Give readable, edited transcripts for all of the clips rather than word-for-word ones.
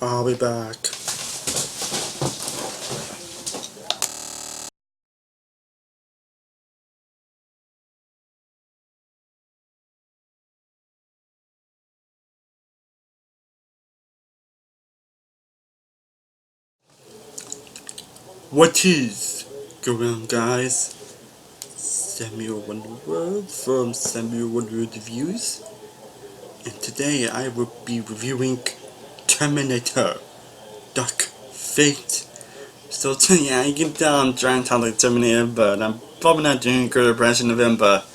I'll be back. What is going on, guys? Samuel Wonderworld from Samuel Wonderworld Reviews, and today I will be reviewing Terminator Dark Fate. So yeah, you can tell I'm trying to talk like Terminator, but I'm probably not doing a good impression of him, but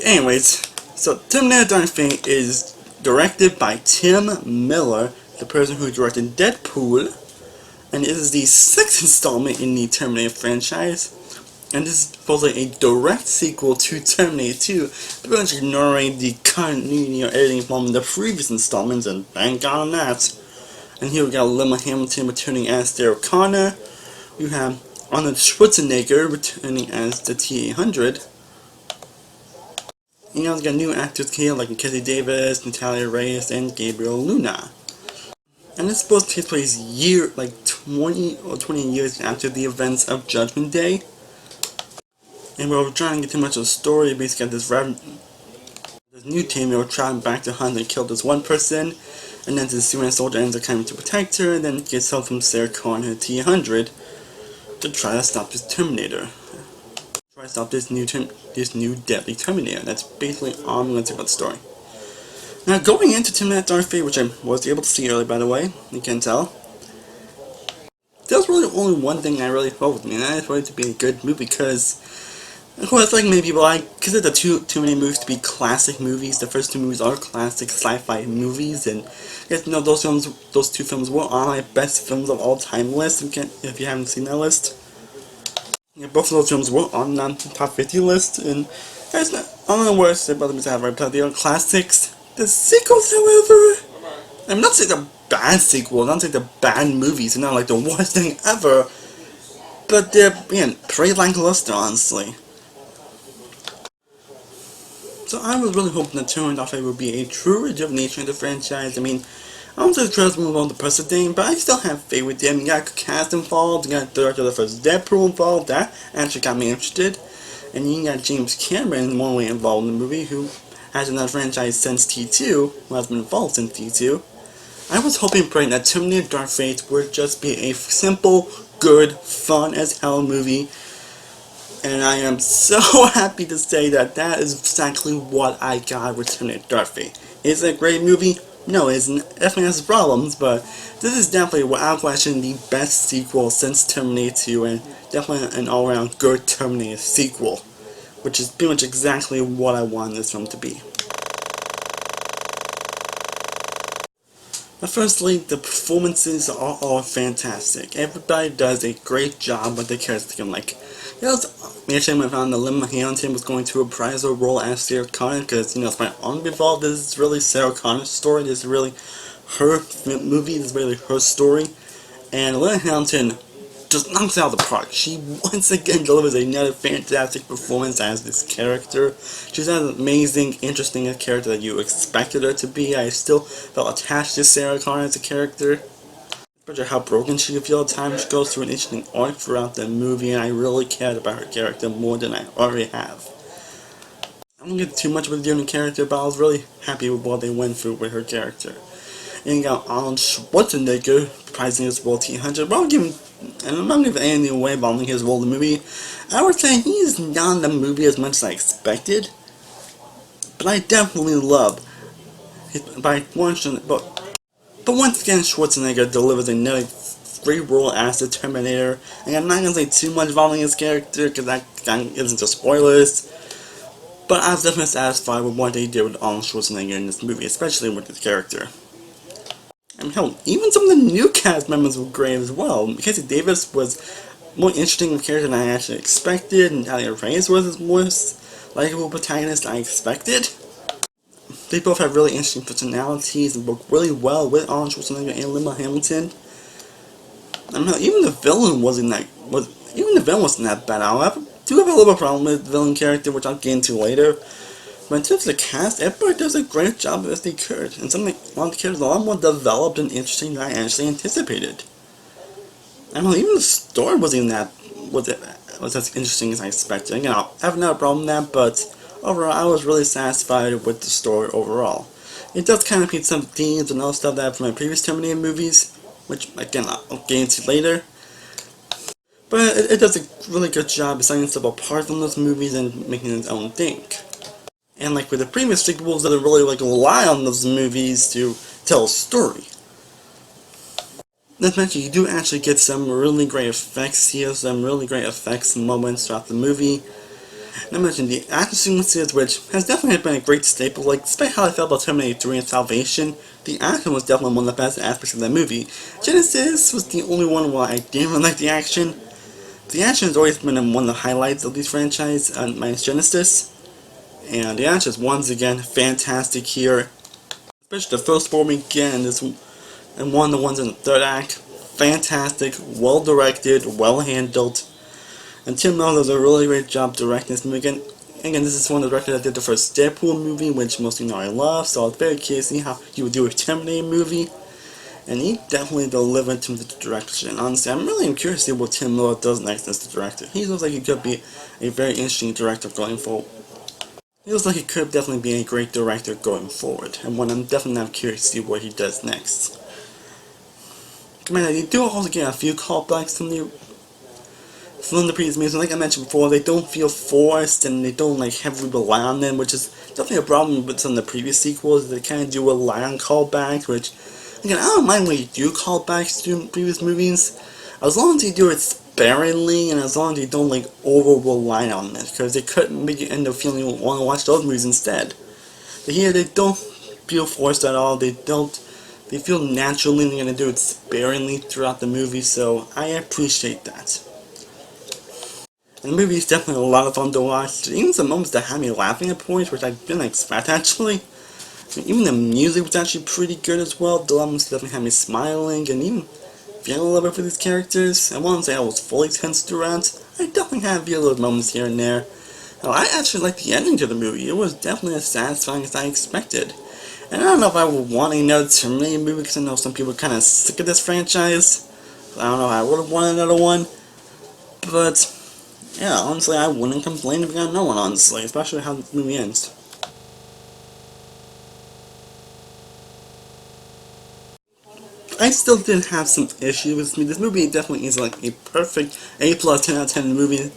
anyways, so Terminator Dark Fate is directed by Tim Miller, the person who directed Deadpool, and it is the sixth installment in the Terminator franchise. And this is supposedly a direct sequel to Terminator 2, pretty much ignoring the continuity or editing from the previous installments, and thank God on that. And here we got Lemma Hamilton returning as Sarah Connor. We have Arnold Schwarzenegger returning as the T-800. And you also got new actors here like Cassie Davis, Natalia Reyes, and Gabriel Luna. And it's supposed to take place 20 or 20 years after the events of Judgment Day. And we're trying to get too much of the story. Basically, this new team will traveling back to hunt and kill this one person, and then this UN soldier ends up coming to protect her, and then gets help from Sarah Connor T-100 to try to stop this Terminator. Try to stop this new deadly Terminator. That's basically all I'm going to say about the story. Now, going into Terminator Dark Fate, which I was able to see earlier, by the way, you can tell, there's really only one thing I really felt with me, and that is for it to be a good movie, because of course, like many people, I consider the too many movies to be classic movies. The first two movies are classic sci-fi movies, and yes, those two films were on my best films of all time list. If you haven't seen that list, yeah, both of those films were on the top 50 list, and there's not only the worst about them is have right, but they are classics. The sequels, however, I'm not saying they're bad sequels, not saying they're bad movies, they're not like the worst thing ever, but they're pretty lackluster, honestly. So I was really hoping that Terminator Dark Fate would be a true rejuvenation of the franchise. I mean, I don't say the trailers move on the precedent, but I still have faith with them. You got a cast involved, you got the director of the first Deadpool involved, that actually got me interested. And you got James Cameron one way involved in the movie, who has been in that franchise since T2, who has been involved since T2. I was hoping and praying that Terminator Dark Fate would just be a simple, good, fun as hell movie. And I am so happy to say that that is exactly what I got with Terminator Dark Fate. Is it a great movie? No, it isn't. It definitely has problems, but this is definitely, without question, the best sequel since Terminator 2, and definitely an all-around good Terminator sequel, which is pretty much exactly what I wanted this film to be. But firstly, the performances are all fantastic. Everybody does a great job with the characters. Like, mentioned I found that Lemma Hamilton was going to reprise her role as Sarah Connor, because, it's my own involved. This is really Sarah Connor's story. This is really her movie. This is really her story. And Lemma Hamilton just knocks out the park. She once again delivers another fantastic performance as this character. She's an amazing, interesting character that you expected her to be. I still felt attached to Sarah Connor as a character. Especially how broken she can feel at times. She goes through an interesting arc throughout the movie, and I really cared about her character more than I already have. I don't get too much with a different character, but I was really happy with what they went through with her character. And you got Arnold Schwarzenegger reprising his role T-100. But I'm not giving anything away about his role in the movie. I would say he is not in the movie as much as I expected, but I definitely love But once again, Schwarzenegger delivers another great role as the Terminator, and I'm not going to say too much about his character, because that isn't just spoilers, but I was definitely satisfied with what they did with Arnold Schwarzenegger in this movie, especially with his character. And hell, even some of the new cast members were great as well. Cassie Davis was more interesting of a character than I actually expected, and Natalia Reyes was his most likable protagonist I expected. They both have really interesting personalities and work really well with Arnold Schwarzenegger and Lemma Hamilton. I don't know, even the villain wasn't that bad. I do have a little problem with the villain character, which I'll get into later. But in terms of the cast, everybody does a great job as they could, and a lot of the characters are a lot more developed and interesting than I actually anticipated. I mean, even the story wasn't even was as interesting as I expected. Again, I have no problem with that, but overall, I was really satisfied with the story overall. It does kind of repeat some themes and other stuff that I have from my previous Terminator movies, which, again, I'll get into later. But it does a really good job of setting itself apart from those movies and making its own thing. And like with the previous sequels, it doesn't really rely on those movies to tell a story. Not to mention, you do actually get some really great effects here, some really great effects moments throughout the movie. Not to mention the action sequences, which has definitely been a great staple. Like, despite how I felt about Terminator 3 and Salvation, the action was definitely one of the best aspects of that movie. Genesis was the only one where I didn't really like the action. The action has always been one of the highlights of these franchises, minus Genesis. And the action is once again fantastic here. Especially the first form again, and one of the ones in the third act. Fantastic, well directed, well handled. And Tim Miller does a really great job directing this movie. Again, this is one of the directors that did the first Deadpool movie, which most of you know I love, so I was very curious to see how he would do a Terminator movie. And he definitely delivered in terms of the direction. Honestly, I'm really curious to see what Tim Miller does next as the director. He looks like he could be a very interesting director going forward. He looks like he could definitely be a great director going forward, and one I'm definitely curious to see what he does next. You do also get a few callbacks from the previous movies. Like I mentioned before, they don't feel forced and they don't heavily rely on them, which is definitely a problem with some of the previous sequels. They kind of do rely on callbacks, which, again, I don't mind when you do callbacks to previous movies, as long as you do it sparingly and as long as you don't over rely on it, because they could make you end up feeling you want to watch those movies instead. But here they don't feel forced at all. They feel naturally, and they're going to do it sparingly throughout the movie, so I appreciate that. And the movie is definitely a lot of fun to watch. Even some moments that had me laughing at points, which I didn't expect actually. Even the music was actually pretty good as well. The moments definitely had me smiling and even feeling a little bit for these characters. I won't say I was fully tense throughout. I definitely had a few little moments here and there. Now, I actually liked the ending to the movie. It was definitely as satisfying as I expected. And I don't know if I would want another Terminator movie, because I know some people are kind of sick of this franchise. I don't know if I would have wanted another one. But yeah, honestly, I wouldn't complain if we got another one, honestly, especially how the movie ends. I still did have some issues with me. This movie definitely is like a perfect A plus 10 out of 10 movie.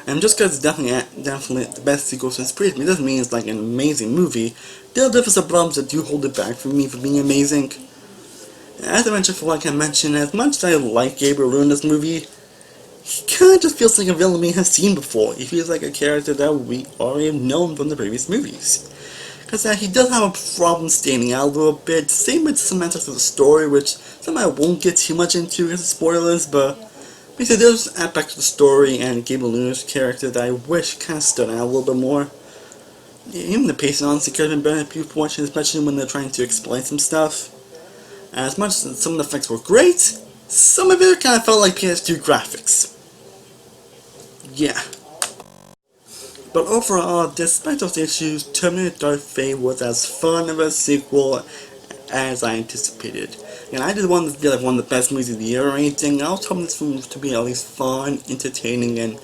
And just because it's definitely the best sequel since previous, it doesn't mean it's like an amazing movie. There are definitely some problems that do hold it back for me from being amazing. As I mentioned before, as much as I like Gabriel Luna's movie, he kind of just feels like a villain we have seen before. He feels like a character that we already have known from the previous movies. Because he does have a problem standing out a little bit. Same with some aspects of the story, which some I won't get too much into because of spoilers, but basically there's aspects of the story and Gabriel Luna's character that I wish kind of stood out a little bit more. Even the pacing honestly could have been better at a few points, especially when they're trying to explain some stuff. As much as some of the effects were great, some of it kind of felt like PS2 graphics. Yeah. But overall, despite those issues, Terminator Dark Fate was as fun of a sequel as I anticipated. And I didn't want this to be like one of the best movies of the year or anything. I was hoping this film to be at least fun, entertaining, and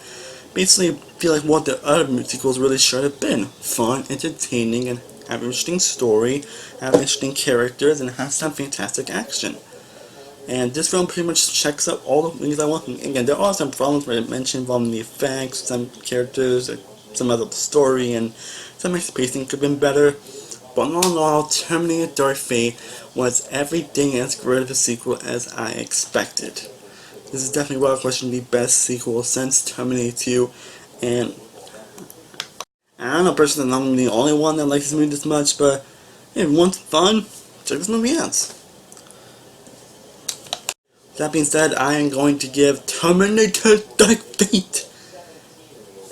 basically feel like what the other sequels really should have been. Fun, entertaining, and have an interesting story, have interesting characters, and have some fantastic action. And this film pretty much checks up all the things I want. Again, there are some problems I mentioned involving the effects, some characters, some of the story, and some pacing could have been better. But all in all, Terminator Dark Fate was everything as great of a sequel as I expected. This is definitely without question the best sequel since Terminator 2, and I don't know personally, I'm the only one that likes this movie this much, but if you want fun, check this movie out. That being said, I am going to give Terminator Dark Fate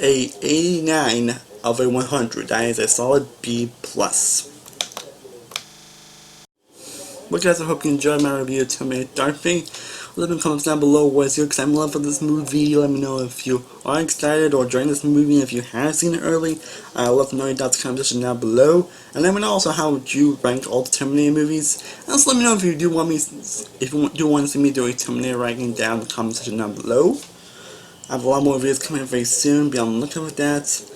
a 89 of a 100. That is a solid B+. Well guys, I hope you enjoyed my review of Terminator Dark Fate. Leave in the comments down below what's your excitement level for this movie. Let me know if you are excited or enjoying this movie, and if you have seen it early. I'd love to know your thoughts in the comment section down below. And let me know also how would you rank all the Terminator movies. And also let me know if you do want me, do want to see me do a Terminator ranking down in the comment section down below. I have a lot more videos coming very soon. Be on the lookout for that.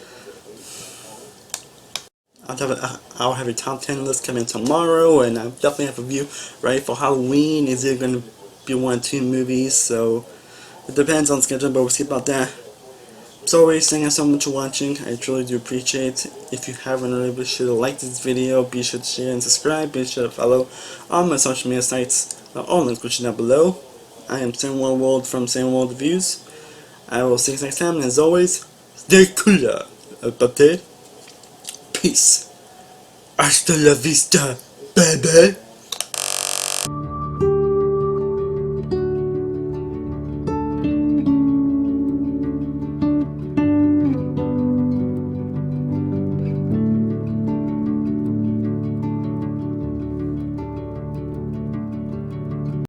I'll have a top 10 list coming tomorrow, and I definitely have a review ready for Halloween. Is it going to be 1 or 2 movies? So it depends on the schedule, but we'll see about that. So always, thank you so much for watching. I truly do appreciate it. If you haven't already, be sure to like this video, be sure to share and subscribe, be sure to follow all my social media sites. All links will be down below. I am Sam World from Sam World Reviews. I will see you next time, and as always, stay cool about that. Peace. Hasta la vista, baby.